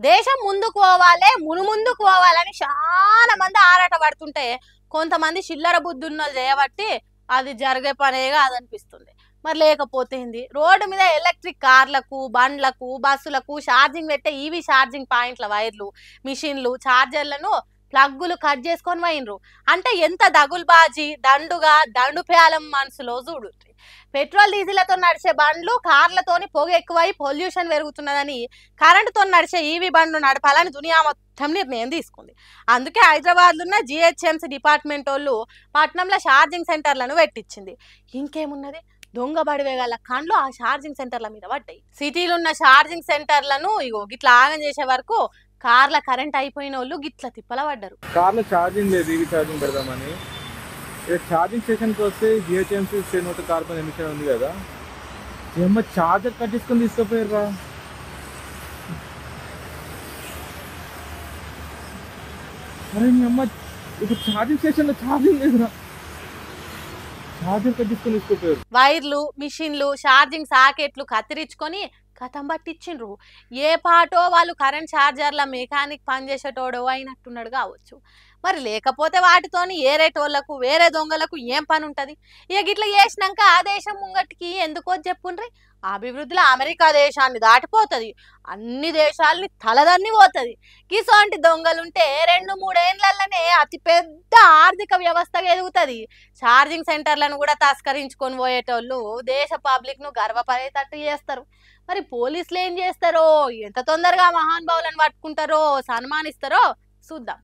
దేశం ముందుకు పోవాలి మునుముందుకు పోవాలని చాలా మంది ఆరాట పడుతుంటే కొంతమంది చిల్లర బుద్ధున్నలు చేయబట్టి అది జరిగే పనేగా అదనిపిస్తుంది. మరి లేకపోతే ఏంది, రోడ్డు మీద ఎలక్ట్రిక్ కార్లకు బండ్లకు బస్సులకు ఛార్జింగ్ పెట్టే ఈవీ ఛార్జింగ్ పాయింట్ల వైర్లు మిషన్లు ఛార్జర్లను ప్లగ్గులు కట్ చేసుకొని పోయినరు. అంటే ఎంత దగులుబాజీ దండుగా దండుపేలం మనసులో చూడు. పెట్రోల్ డీజిల్తో నడిచే బండ్లు కార్లతోని పొగ ఎక్కువై పొల్యూషన్ పెరుగుతున్నదని కరెంటుతో నడిచే ఈవీ బండ్లు నడపాలని దునియా మొత్తం నిర్ణయం తీసుకుంది. అందుకే హైదరాబాద్లో ఉన్న జిహెచ్ఎంసీ డిపార్ట్మెంట్ వాళ్ళు పట్నంలో ఛార్జింగ్ సెంటర్లను పెట్టించింది. ఇంకేమున్నది, దొంగ బడివేగాల కండ్లు ఆ ఛార్జింగ్ సెంటర్ల మీద పడ్డాయి. సిటీలో ఉన్న ఛార్జింగ్ సెంటర్లను ఇగో గిట్లా ఆగం చేసే వరకు కార్ల కరెంట్ అయిపోయిన వాళ్ళు గిట్ల తిప్పల పడ్డారు. కార్లో ఛార్జింగ్ లేదు, ఈవీ ఛార్జింగ్ పెడదామని ఛార్జింగ్ స్టేషన్కి వస్తే జిహెచ్ఎంసీ శ్రేణుత కార్బన్ ఎమిషన్ ఉంది కదా, ఏమో ఛార్జర్ కట్ చేసుకొని తీసుకుపోయారా. అరే మీ అమ్మ ఇప్పుడు ఛార్జింగ్ స్టేషన్లో ఛార్జింగ్ లేదురా, ఛార్జర్ కట్ చేసుకొని తీసుకుపోయారు. వైర్లు మిషన్లు ఛార్జింగ్ సాకెట్లు కత్తిరించుకొని కథం పట్టించిండ్రు. ఏ పాటో వాళ్ళు కరెంట్ ఛార్జర్ల మెకానిక్ పనిచేసేటోడో అయినట్టున్నాడు కావచ్చు. మరి లేకపోతే వాటితోని ఏరేటోళ్లకు వేరే దొంగలకు ఏం పని ఉంటుంది? ఇక గిట్లా చేసినాక ఆ దేశం ముంగటికి ఎందుకో చెప్పుండ్రి, అభివృద్ధిలో అమెరికా దేశాన్ని దాటిపోతుంది, అన్ని దేశాలని తలదన్ని పోతుంది. గిసోంటి దొంగలుంటే 2-3 ఏళ్లనే అతిపెద్ద ఆర్థిక వ్యవస్థగా ఎదుగుతుంది. ఛార్జింగ్ సెంటర్లను కూడా తస్కరించుకొని పోయేటోళ్ళు దేశ పబ్లిక్ను గర్వపడేటట్టు చేస్తారు. మరి పోలీసులు ఏం చేస్తారో, ఎంత తొందరగా మహానుభావులను పట్టుకుంటారో సన్మానిస్తారో చూద్దాం.